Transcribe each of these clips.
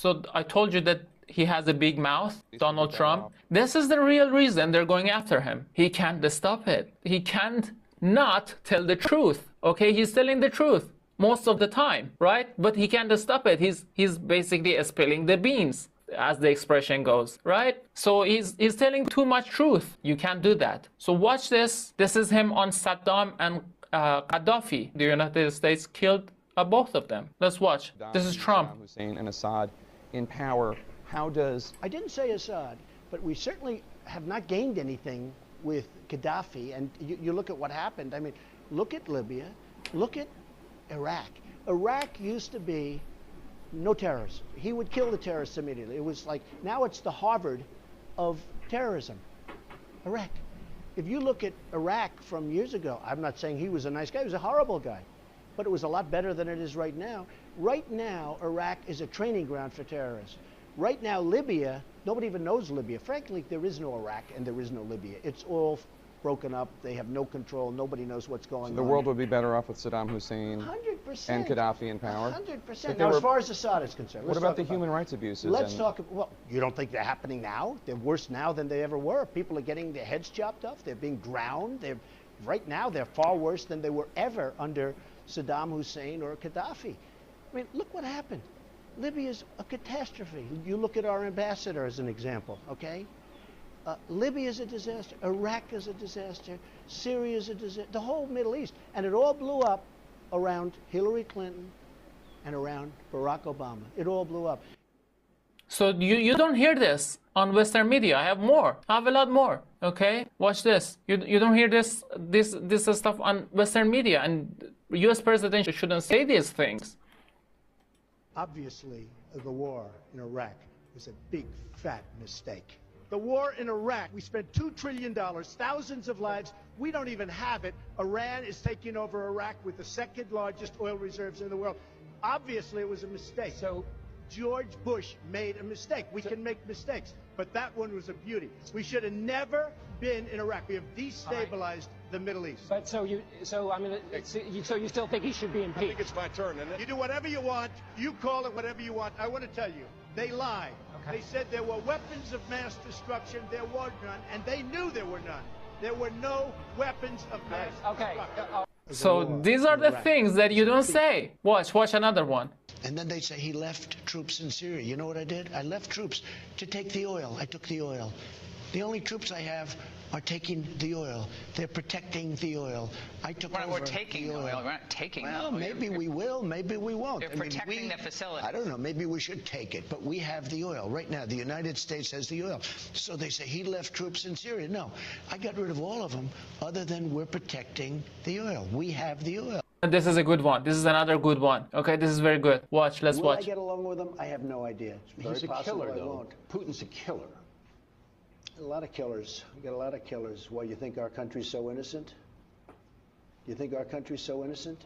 So I told you that he has a big mouth, Donald Trump. This is the real reason they're going after him. He can't stop it. He can't not tell the truth. Okay, he's telling the truth most of the time, right? But he can't stop it. He's basically spilling the beans, as the expression goes, right? So he's telling too much truth. You can't do that. So watch this. This is him on Saddam and Gaddafi. The United States killed both of them. Let's watch. This is Trump. Saddam Hussein and Assad in power. How does... I didn't say Assad, but we certainly have not gained anything with Gaddafi. And you look at what happened. I mean, look at Libya. Look at Iraq. Iraq used to be no terrorists. He would kill the terrorists immediately. It was like, now it's the Harvard of terrorism. Iraq. If you look at Iraq from years ago, I'm not saying he was a nice guy. He was a horrible guy. But it was a lot better than it is right now. Right now, Iraq is a training ground for terrorists. Right now, Libya, nobody even knows Libya. Frankly, there is no Iraq and there is no Libya. It's all broken up. They have no control. Nobody knows what's going on. The world would be better off with Saddam Hussein 100%. and Gaddafi in power? 100%. Now, as far as Assad is concerned, what about the human rights abuses? Let's talk. Well, you don't think they're happening now? They're worse now than they ever were. People are getting their heads chopped off. They're being drowned. Right now, they're far worse than they were ever under Saddam Hussein or Gaddafi. I mean, look what happened. Libya is a catastrophe. You look at our ambassador as an example, okay? Libya is a disaster. Iraq is a disaster. Syria is a disaster. The whole Middle East. And it all blew up around Hillary Clinton and around Barack Obama. It all blew up. So you don't hear this on Western media. I have more. I have a lot more. Okay? Watch this. You don't hear this stuff on Western media. And US president shouldn't say these things. Obviously, the war in Iraq was a big, fat mistake. The war in Iraq, we spent $2 trillion, thousands of lives. We don't even have it. Iran is taking over Iraq with the second largest oil reserves in the world. Obviously, it was a mistake. So George Bush made a mistake. We can make mistakes, but that one was a beauty. We should have never been in Iraq. We have destabilized the Middle East. But so you still think he should be I impeached? think it's my turn, isn't it? You do whatever you want. You call it whatever you want. I want to tell you, they lied. Okay. They said there were weapons of mass destruction. There were none, and they knew there were none. There were no weapons of mass destruction. So these are the things that you don't say. Watch another one. And then they say he left troops in Syria. You know what I did? I left troops to take the oil. I took the oil. The only troops I have are taking the oil. They're protecting the oil. I took over We're taking the oil. We're not taking the oil. Well, maybe we will. Maybe we won't. They're protecting the facility. I don't know. Maybe we should take it. But we have the oil. Right now, the United States has the oil. So they say he left troops in Syria. No. I got rid of all of them other than we're protecting the oil. We have the oil. And this is a good one. This is another good one. Okay, this is very good. Watch. Let's Will watch. I get along with him? I have no idea. He's a killer, though. Putin's a killer. A lot of killers. We got a lot of killers. Why, you think our country's so innocent? You think our country's so innocent?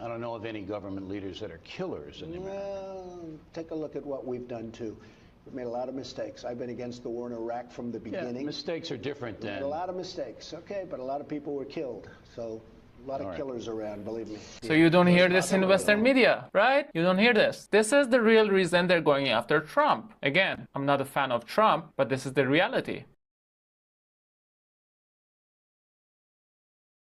I don't know of any government leaders that are killers in America. Well, take a look at what we've done too. We've made a lot of mistakes. I've been against the war in Iraq from the beginning. Yeah, mistakes are different We made than... a lot of mistakes, okay, but a lot of people were killed. So a lot of killers around, believe me. So you don't hear this in Western media, right? You don't hear this. This is the real reason they're going after Trump. Again, I'm not a fan of Trump, but this is the reality.